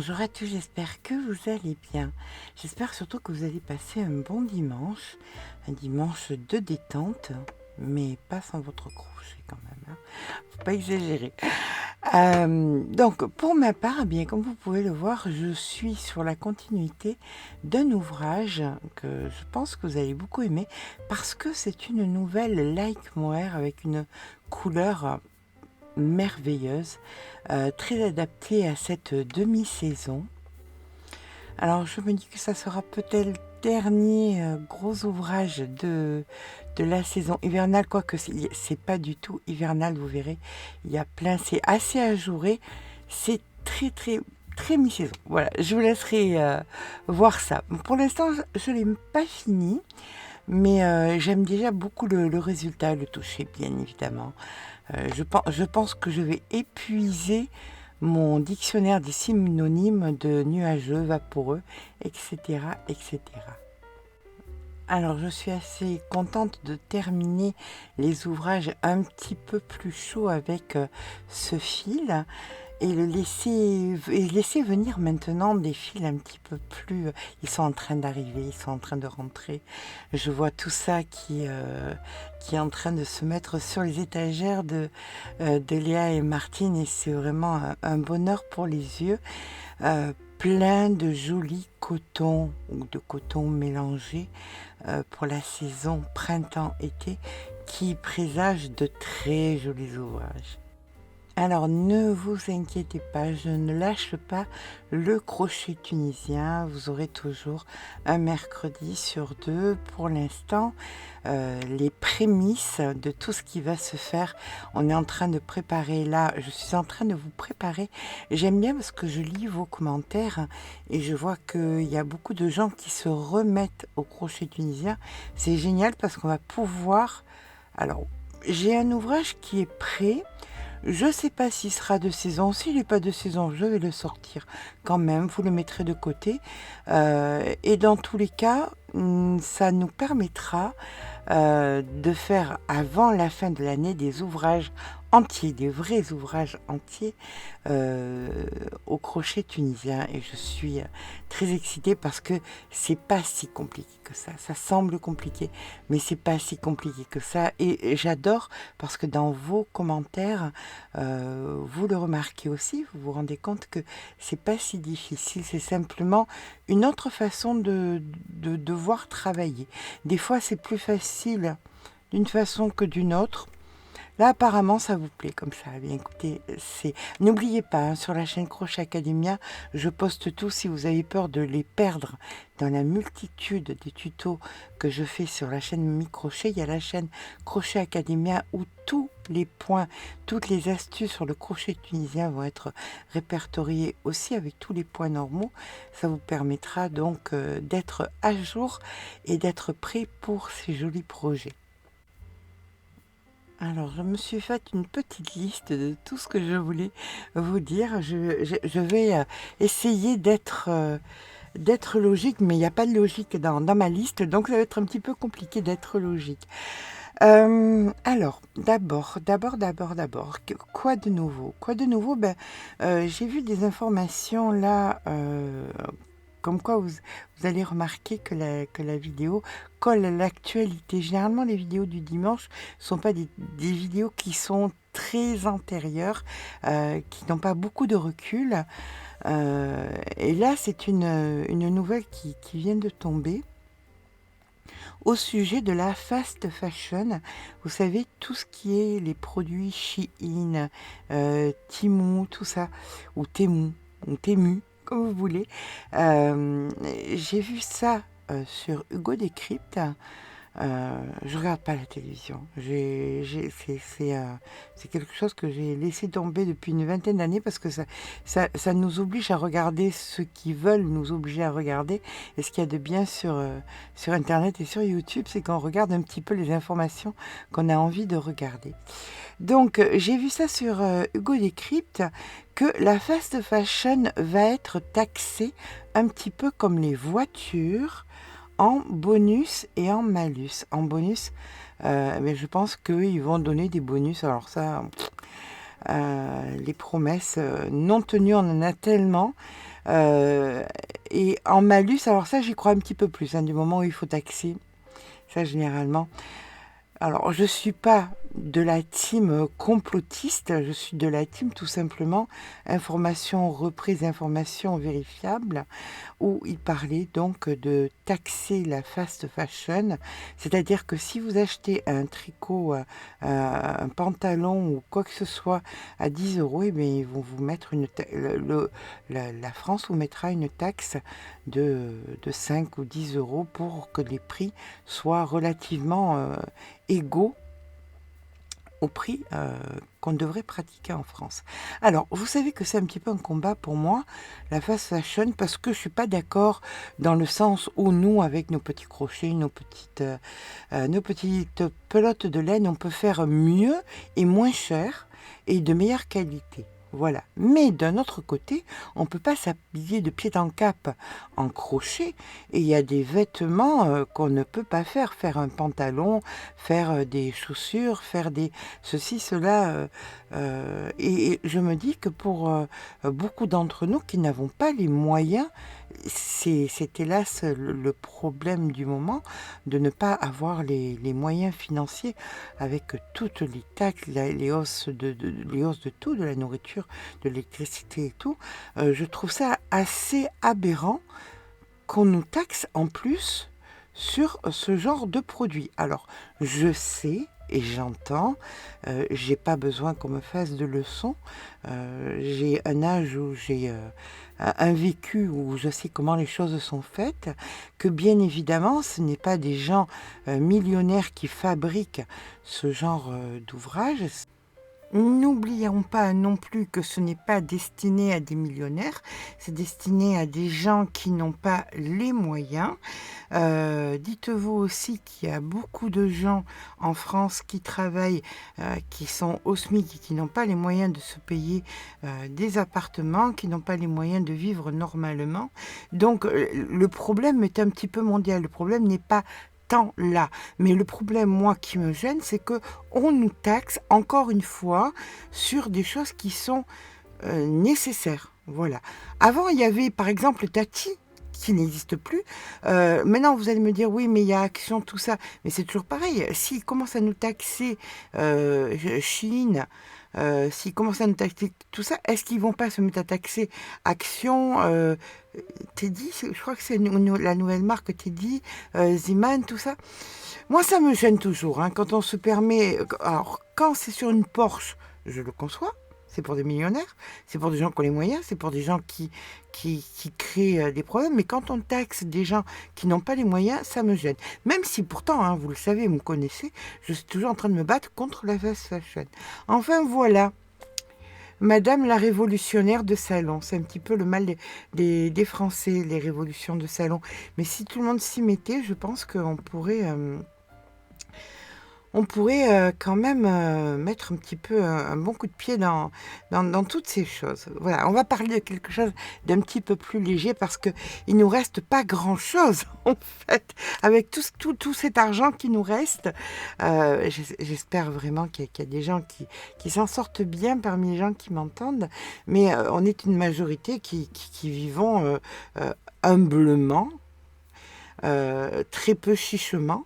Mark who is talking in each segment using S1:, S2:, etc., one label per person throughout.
S1: Bonjour à tous, j'espère que vous allez bien. J'espère surtout que vous allez passer un bon dimanche, un dimanche de détente, mais pas sans votre crochet quand même, hein. Faut pas exagérer. Donc, pour ma part, eh bien, comme vous pouvez le voir, je suis sur la continuité d'un ouvrage que je pense que vous allez beaucoup aimer parce que c'est une nouvelle Like Mohair avec une couleur merveilleuse, très adaptée à cette demi-saison. Alors je me dis que ça sera peut-être le dernier gros ouvrage de la saison hivernale, quoique c'est pas du tout hivernal, vous verrez. Il y a plein, c'est assez ajouré, c'est très très très mi-saison. Voilà, je vous laisserai voir ça. Pour l'instant, je ne l'ai pas fini, mais j'aime déjà beaucoup le résultat, le toucher, bien évidemment. Je pense que je vais épuiser mon dictionnaire des synonymes de nuageux, vaporeux, etc., etc. Alors, je suis assez contente de terminer les ouvrages un petit peu plus chauds avec ce fil et laisser venir maintenant des fils un petit peu plus... Ils sont en train d'arriver, ils sont en train de rentrer. Je vois tout ça qui est en train de se mettre sur les étagères de Léa et Martine et c'est vraiment un bonheur pour les yeux. Plein de jolis cotons ou de coton mélangés pour la saison printemps-été qui présage de très jolis ouvrages. Alors ne vous inquiétez pas, je ne lâche pas le crochet tunisien, vous aurez toujours un mercredi sur deux pour l'instant. Les prémices de tout ce qui va se faire, on est en train de préparer là, je suis en train de vous préparer. J'aime bien parce que je lis vos commentaires et je vois qu'il y a beaucoup de gens qui se remettent au crochet tunisien. C'est génial parce qu'on va pouvoir... Alors, j'ai un ouvrage qui est prêt. Je ne sais pas s'il sera de saison. S'il n'est pas de saison, je vais le sortir quand même. Vous le mettrez de côté. Et dans tous les cas, ça nous permettra de faire avant la fin de l'année des ouvrages entiers, des vrais ouvrages entiers au crochet tunisien. Et je suis très excitée parce que c'est pas si compliqué que ça. Ça semble compliqué, mais c'est pas si compliqué que ça. Et j'adore parce que dans vos commentaires, vous le remarquez aussi, vous vous rendez compte que c'est pas si difficile, c'est simplement une autre façon de devoir travailler. Des fois, c'est plus facile d'une façon que d'une autre. Là, apparemment, ça vous plaît comme ça. Eh bien, écoutez, n'oubliez pas, hein, sur la chaîne Crochet Academia, je poste tout si vous avez peur de les perdre dans la multitude des tutos que je fais sur la chaîne Microchet. Il y a la chaîne Crochet Academia où tous les points, toutes les astuces sur le crochet tunisien vont être répertoriés aussi avec tous les points normaux. Ça vous permettra donc d'être à jour et d'être prêt pour ces jolis projets. Alors, je me suis faite une petite liste de tout ce que je voulais vous dire. Je vais essayer d'être logique, mais il n'y a pas de logique dans ma liste, donc ça va être un petit peu compliqué d'être logique. Alors, d'abord, quoi de nouveau? Quoi de nouveau? J'ai vu des informations là, comme quoi vous allez remarquer que la vidéo colle à l'actualité. Généralement, les vidéos du dimanche ne sont pas des vidéos qui sont très antérieures, qui n'ont pas beaucoup de recul. Et là, c'est une nouvelle qui vient de tomber au sujet de la fast fashion. Vous savez, tout ce qui est les produits Shein, Temu, tout ça, ou Temu, comme vous voulez. J'ai vu ça sur Hugo Décrypte. Je regarde pas la télévision. C'est quelque chose que j'ai laissé tomber depuis une vingtaine d'années parce que ça nous oblige à regarder ce qu'ils veulent nous obliger à regarder. Et ce qu'il y a de bien sur Internet et sur YouTube, c'est qu'on regarde un petit peu les informations qu'on a envie de regarder. Donc, j'ai vu ça sur Hugo Décrypte que la fast fashion va être taxée un petit peu comme les voitures en bonus et en malus. En bonus, mais je pense qu'ils vont donner des bonus. Alors ça, les promesses non tenues, on en a tellement. Euh, et en malus, alors ça, j'y crois un petit peu plus, hein, du moment où il faut taxer. Ça, généralement. Alors, je suis pas de la team complotiste, je suis de la team tout simplement information reprise, information vérifiable, où il parlait donc de taxer la fast fashion, c'est-à-dire que si vous achetez un tricot, un pantalon ou quoi que ce soit à 10 euros, eh bien, ils vont vous mettre la France vous mettra une taxe de 5 ou 10 euros pour que les prix soient relativement égaux au prix qu'on devrait pratiquer en France. Alors, vous savez que c'est un petit peu un combat pour moi, la fast fashion, parce que je suis pas d'accord dans le sens où nous, avec nos petits crochets, nos petites pelotes de laine, on peut faire mieux et moins cher et de meilleure qualité. Voilà. Mais d'un autre côté, on ne peut pas s'habiller de pied en cap en crochet. Et il y a des vêtements qu'on ne peut pas faire. Faire un pantalon, faire des chaussures, faire des ceci, cela. Et je me dis que pour beaucoup d'entre nous qui n'avons pas les moyens, c'est hélas le problème du moment de ne pas avoir les moyens financiers avec toutes les taxes, les hausses les hausses de tout, de la nourriture, de l'électricité et tout. Je trouve ça assez aberrant qu'on nous taxe en plus sur ce genre de produit. Alors, je sais et j'entends, j'ai pas besoin qu'on me fasse de leçons. J'ai un âge où j'ai un vécu où je sais comment les choses sont faites, que bien évidemment, ce n'est pas des gens millionnaires qui fabriquent ce genre d'ouvrage. N'oublions pas non plus que ce n'est pas destiné à des millionnaires, c'est destiné à des gens qui n'ont pas les moyens. Dites-vous aussi qu'il y a beaucoup de gens en France qui travaillent, qui sont au SMIC et qui n'ont pas les moyens de se payer des appartements, qui n'ont pas les moyens de vivre normalement. Donc le problème est un petit peu mondial. Le problème n'est pas tant là. Mais le problème, moi, qui me gêne, c'est que on nous taxe encore une fois sur des choses qui sont nécessaires. Voilà. Avant, il y avait par exemple Tati qui n'existe plus. Maintenant, vous allez me dire, oui, mais il y a Action, tout ça. Mais c'est toujours pareil. S'ils commencent à nous taxer Chine, s'ils commencent à nous taxer tout ça, est-ce qu'ils vont pas se mettre à taxer Action, Teddy, je crois que c'est la nouvelle marque Teddy, Ziman, tout ça. Moi, ça me gêne toujours, hein, quand on se permet... Alors, quand c'est sur une Porsche, je le conçois, c'est pour des millionnaires, c'est pour des gens qui ont les moyens, c'est pour des gens qui créent des problèmes, mais quand on taxe des gens qui n'ont pas les moyens, ça me gêne. Même si pourtant, hein, vous le savez, vous me connaissez, je suis toujours en train de me battre contre la fast fashion. Enfin, voilà. Madame la révolutionnaire de salon, c'est un petit peu le mal des Français, les révolutions de salon. Mais si tout le monde s'y mettait, je pense qu'on pourrait... on pourrait quand même mettre un petit peu un bon coup de pied dans toutes ces choses. Voilà, on va parler de quelque chose d'un petit peu plus léger parce qu'il ne nous reste pas grand-chose, en fait. Avec tout cet argent qui nous reste, j'espère vraiment qu'il y a des gens qui s'en sortent bien parmi les gens qui m'entendent, mais on est une majorité qui vivons humblement, très peu chichement.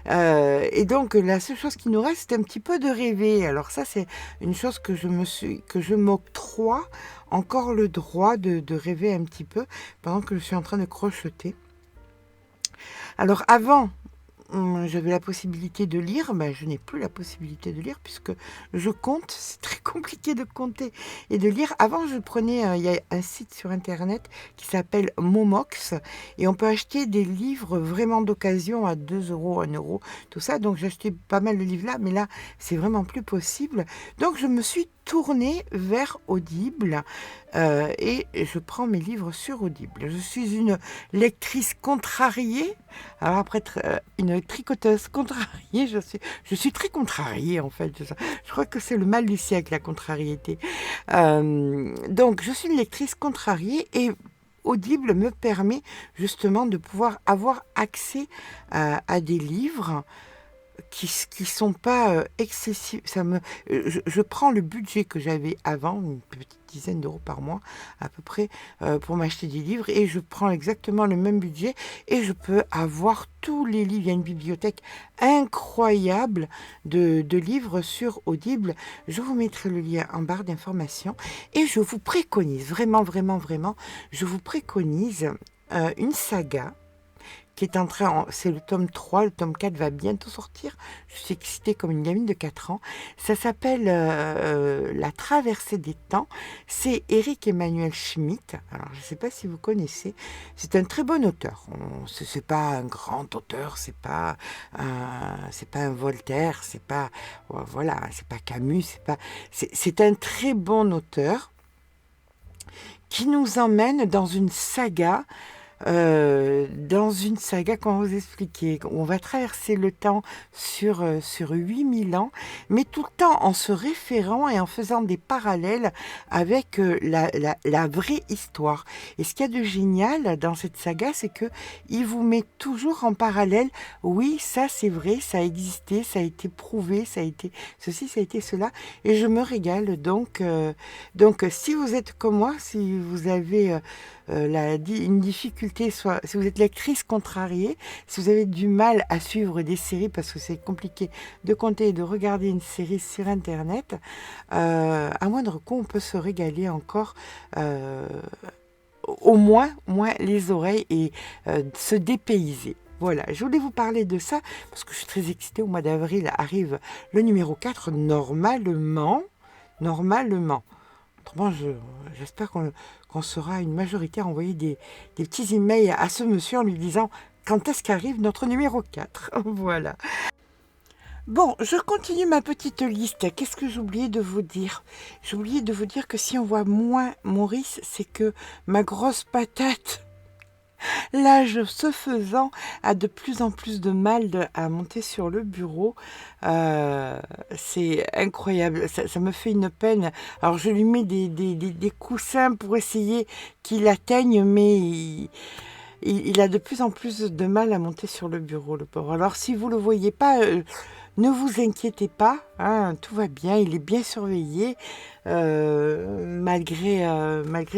S1: Et donc la seule chose qui nous reste, c'est un petit peu de rêver. Alors ça, c'est une chose que je m'octroie encore le droit de rêver un petit peu pendant que je suis en train de crocheter. Alors avant, j'avais la possibilité de lire, ben, je n'ai plus la possibilité de lire puisque je compte, c'est très compliqué de compter et de lire. Avant, je prenais, il y a un site sur internet qui s'appelle Momox et on peut acheter des livres vraiment d'occasion à 2 euros, 1 euro, tout ça. Donc j'ai acheté pas mal de livres là, mais là, c'est vraiment plus possible. Donc je me suis tournée vers Audible et je prends mes livres sur Audible. Je suis une lectrice contrariée. Alors après être une tricoteuse contrariée, je suis très contrariée en fait. Je crois que c'est le mal du siècle, la contrariété. Donc je suis une lectrice contrariée et Audible me permet justement de pouvoir avoir accès à des livres qui sont pas excessifs. Je prends le budget que j'avais avant, une petite dizaine d'euros par mois à peu près, pour m'acheter des livres, et je prends exactement le même budget et je peux avoir tous les livres. Il y a une bibliothèque incroyable de livres sur Audible. Je vous mettrai le lien en barre d'informations et je vous préconise, vraiment, vraiment, vraiment, je vous préconise une saga qui est en train, c'est le tome 3, le tome 4 va bientôt sortir. Je suis excitée comme une gamine de 4 ans. Ça s'appelle La traversée des temps. C'est Eric Emmanuel Schmitt. Alors, je ne sais pas si vous connaissez. C'est un très bon auteur. C'est pas un grand auteur, c'est pas un Voltaire, c'est pas, voilà, c'est pas Camus, c'est un très bon auteur qui nous emmène dans une saga, comment vous expliquer, on va traverser le temps sur 8000 ans, mais tout le temps en se référant et en faisant des parallèles avec la vraie histoire. Et ce qu'il y a de génial dans cette saga, c'est que il vous met toujours en parallèle, oui, ça c'est vrai, ça a existé, ça a été prouvé, ça a été ceci, ça a été cela, et je me régale. Donc si vous êtes comme moi, si vous avez une difficulté, soit si vous êtes lectrice contrariée, si vous avez du mal à suivre des séries parce que c'est compliqué de compter et de regarder une série sur internet, à moindre coût on peut se régaler encore, au moins les oreilles, et se dépayser. Voilà, je voulais vous parler de ça parce que je suis très excitée. Au mois d'avril arrive le numéro 4 normalement. Autrement, j'espère qu'on sera une majorité à envoyer des petits emails à ce monsieur en lui disant quand est-ce qu'arrive notre numéro 4. Voilà. Bon, je continue ma petite liste. Qu'est-ce que j'ai oublié de vous dire? J'ai oublié de vous dire que si on voit moins Maurice, c'est que ma grosse patate, l'âge se faisant, a de plus en plus de mal à monter sur le bureau. C'est incroyable, ça me fait une peine. Alors je lui mets des coussins pour essayer qu'il atteigne, mais il a de plus en plus de mal à monter sur le bureau, le pauvre. Alors si vous ne le voyez pas, ne vous inquiétez pas, hein, tout va bien, il est bien surveillé, malgré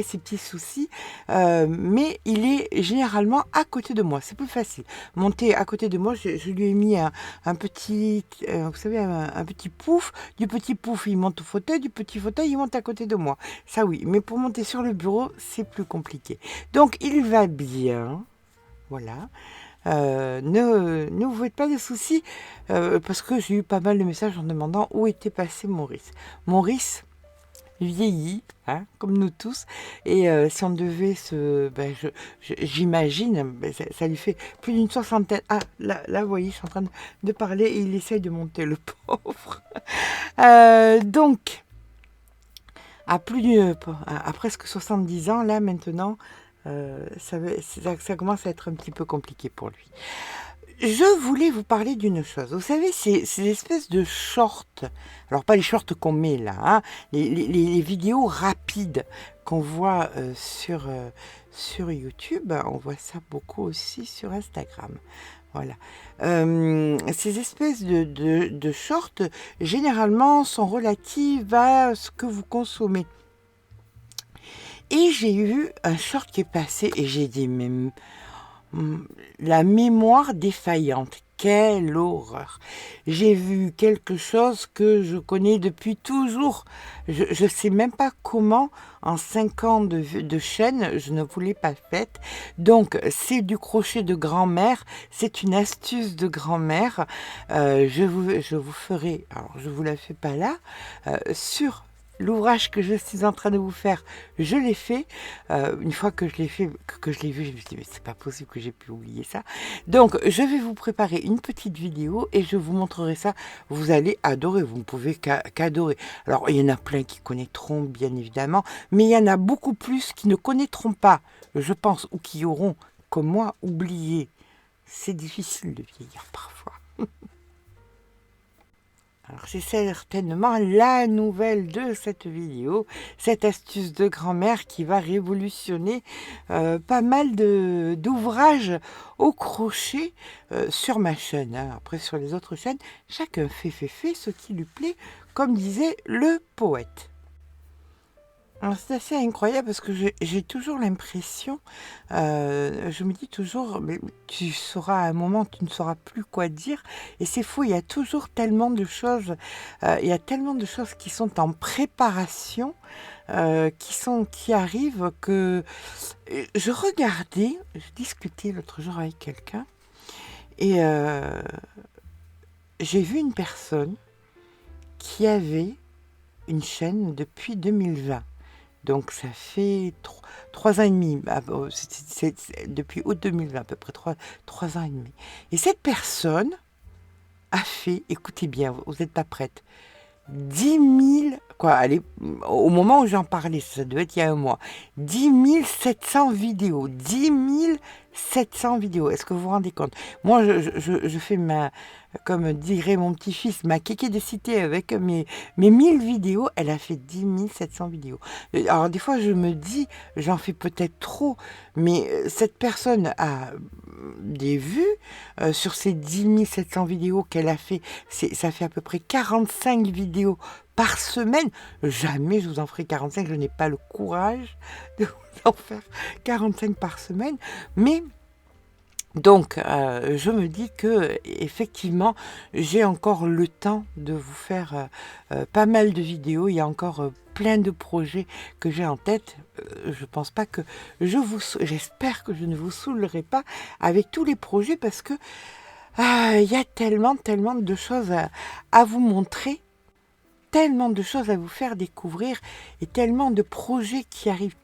S1: ses petits soucis, mais il est généralement à côté de moi, c'est plus facile. Monter à côté de moi, je lui ai mis un petit, vous savez, un petit pouf, du petit pouf il monte au fauteuil, du petit fauteuil il monte à côté de moi. Ça oui, mais pour monter sur le bureau, c'est plus compliqué. Donc il va bien, voilà. Ne vous faites pas de soucis, parce que j'ai eu pas mal de messages en demandant où était passé Maurice. Maurice vieillit, hein, comme nous tous, et si on devait j'imagine, ça lui fait plus d'une soixantaine. Ah, là, vous voyez, je suis en train de parler et il essaye de monter, le pauvre. Donc, à presque 70 ans, là, maintenant, ça commence à être un petit peu compliqué pour lui. Je voulais vous parler d'une chose. Vous savez, ces espèces de shorts, alors pas les shorts qu'on met là, hein, les vidéos rapides qu'on voit sur YouTube, on voit ça beaucoup aussi sur Instagram. Voilà. Ces espèces de shorts, généralement, sont relatives à ce que vous consommez. Et j'ai eu un short qui est passé et j'ai dit, mais la mémoire défaillante, quelle horreur! J'ai vu quelque chose que je connais depuis toujours. Je ne sais même pas comment, en 5 ans de chaîne, je ne vous l'ai pas faite. Donc, c'est du crochet de grand-mère, c'est une astuce de grand-mère. Je vous ferai, alors je ne vous la fais pas là, sur l'ouvrage que je suis en train de vous faire, je l'ai fait. Une fois que je l'ai fait, que je l'ai vu, je me suis dit, mais c'est pas possible que j'ai pu oublier ça. Donc, je vais vous préparer une petite vidéo et je vous montrerai ça. Vous allez adorer, vous ne pouvez qu'adorer. Alors, il y en a plein qui connaîtront, bien évidemment, mais il y en a beaucoup plus qui ne connaîtront pas, je pense, ou qui auront, comme moi, oublié. C'est difficile de vieillir parfois. Alors c'est certainement la nouvelle de cette vidéo, cette astuce de grand-mère qui va révolutionner pas mal d'ouvrages au crochet sur ma chaîne, hein. Après sur les autres chaînes, chacun fait ce qui lui plaît, comme disait le poète. Alors c'est assez incroyable parce que j'ai toujours l'impression, je me dis toujours, mais tu sauras à un moment, tu ne sauras plus quoi dire. Et c'est fou, il y a toujours tellement de choses, il y a tellement de choses qui sont en préparation, qui arrivent que je discutais l'autre jour avec quelqu'un et j'ai vu une personne qui avait une chaîne depuis 2020. Donc ça fait 3 ans et demi, depuis août 2020 à peu près, 3 ans et demi. Et cette personne a fait, écoutez bien, vous n'êtes pas prête, 10 000, quoi, allez, au moment où j'en parlais, ça devait être il y a un mois, 10 700 vidéos, 10 700 vidéos, est-ce que vous vous rendez compte? Moi, je fais comme dirait mon petit-fils, ma kéké de cité avec mes 1000 vidéos, elle a fait 10 700 vidéos. Alors des fois, je me dis, j'en fais peut-être trop, mais cette personne a des vues sur ces 10 700 vidéos qu'elle a fait, ça fait à peu près 45 vidéos par semaine. Jamais je vous en ferai 45, je n'ai pas le courage de vous en faire 45 par semaine, mais donc, je me dis que effectivement, j'ai encore le temps de vous faire pas mal de vidéos. Il y a encore plein de projets que j'ai en tête. Je pense pas que j'espère que je ne vous saoulerai pas avec tous les projets parce que il y a tellement de choses à vous montrer, tellement de choses à vous faire découvrir et tellement de projets qui arrivent,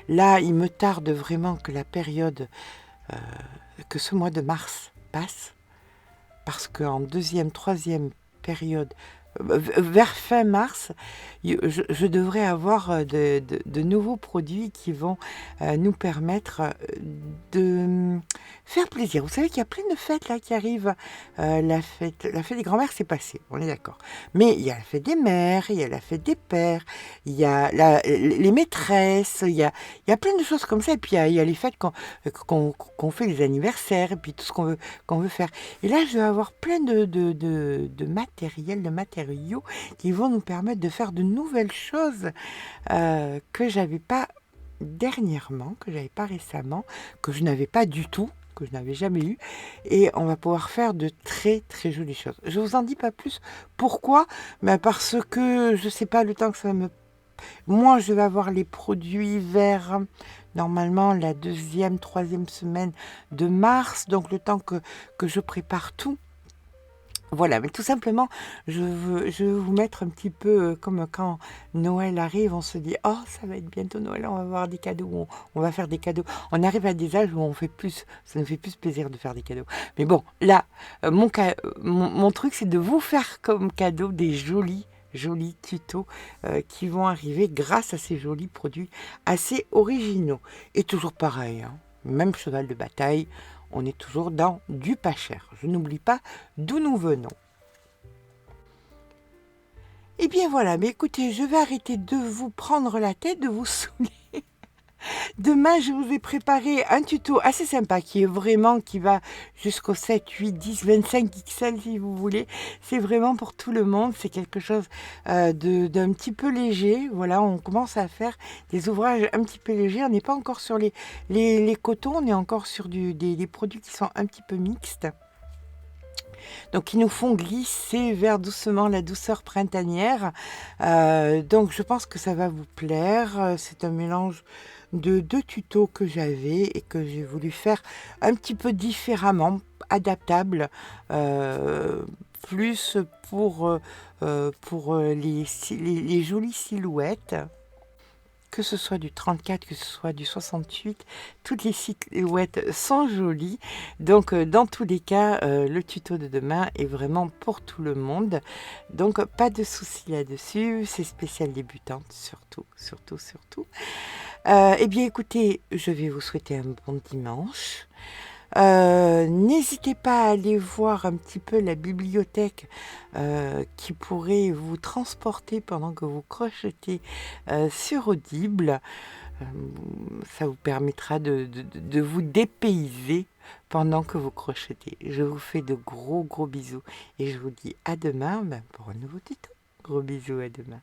S1: Là, il me tarde vraiment que la période, que ce mois de mars passe, parce qu'en deuxième, troisième période, vers fin mars, je devrais avoir de nouveaux produits qui vont nous permettre de faire plaisir. Vous savez qu'il y a plein de fêtes là qui arrivent. La fête des grands-mères, c'est passé, on est d'accord. Mais il y a la fête des mères, il y a la fête des pères, il y a les maîtresses, il y a plein de choses comme ça. Et puis il y a les fêtes qu'on fait, les anniversaires, et puis tout ce qu'on veut faire. Et là, je vais avoir plein de matériaux qui vont nous permettre de faire de nouvelles choses que j'avais pas dernièrement, que j'avais pas récemment, que je n'avais pas du tout, que je n'avais jamais eu, et on va pouvoir faire de très jolies choses. Je vous en dis pas plus. Pourquoi? Parce que je sais pas le temps que ça va me... Moi, je vais avoir les produits vers normalement la deuxième, troisième semaine de mars, donc le temps que je prépare tout. Voilà, mais tout simplement, je veux vous mettre un petit peu comme quand Noël arrive, on se dit: «Oh, ça va être bientôt Noël, on va avoir des cadeaux, on va faire des cadeaux». On arrive à des âges où ça nous fait plus plaisir de faire des cadeaux. Mais bon, là, mon truc, c'est de vous faire comme cadeau des jolis tutos qui vont arriver grâce à ces jolis produits assez originaux. Et toujours pareil, hein, même cheval de bataille, on est toujours dans du pas cher. Je n'oublie pas d'où nous venons. Eh bien voilà, mais écoutez, je vais arrêter de vous prendre la tête, de vous saouler. Demain, je vous ai préparé un tuto assez sympa qui va jusqu'au 7, 8, 10, 25 XL si vous voulez. C'est vraiment pour tout le monde. C'est quelque chose d'un petit peu léger. Voilà, on commence à faire des ouvrages un petit peu légers. On n'est pas encore sur les cotons, on est encore sur des produits qui sont un petit peu mixtes. Donc, ils nous font glisser vers doucement la douceur printanière. Donc, je pense que ça va vous plaire. C'est un mélange de 2 tutos que j'avais et que j'ai voulu faire un petit peu différemment, adaptable, plus pour les jolies silhouettes. Que ce soit du 34, que ce soit du 68, toutes les silhouettes sont jolies. Donc, dans tous les cas, le tuto de demain est vraiment pour tout le monde. Donc, pas de souci là-dessus. C'est spécial débutante, surtout. Eh bien, écoutez, je vais vous souhaiter un bon dimanche. N'hésitez pas à aller voir un petit peu la bibliothèque qui pourrait vous transporter pendant que vous crochetez sur Audible. Euh, Ça vous permettra de vous dépayser pendant que vous crochetez. Je vous fais de gros gros bisous et je vous dis à demain pour un nouveau tuto. Gros bisous, à demain.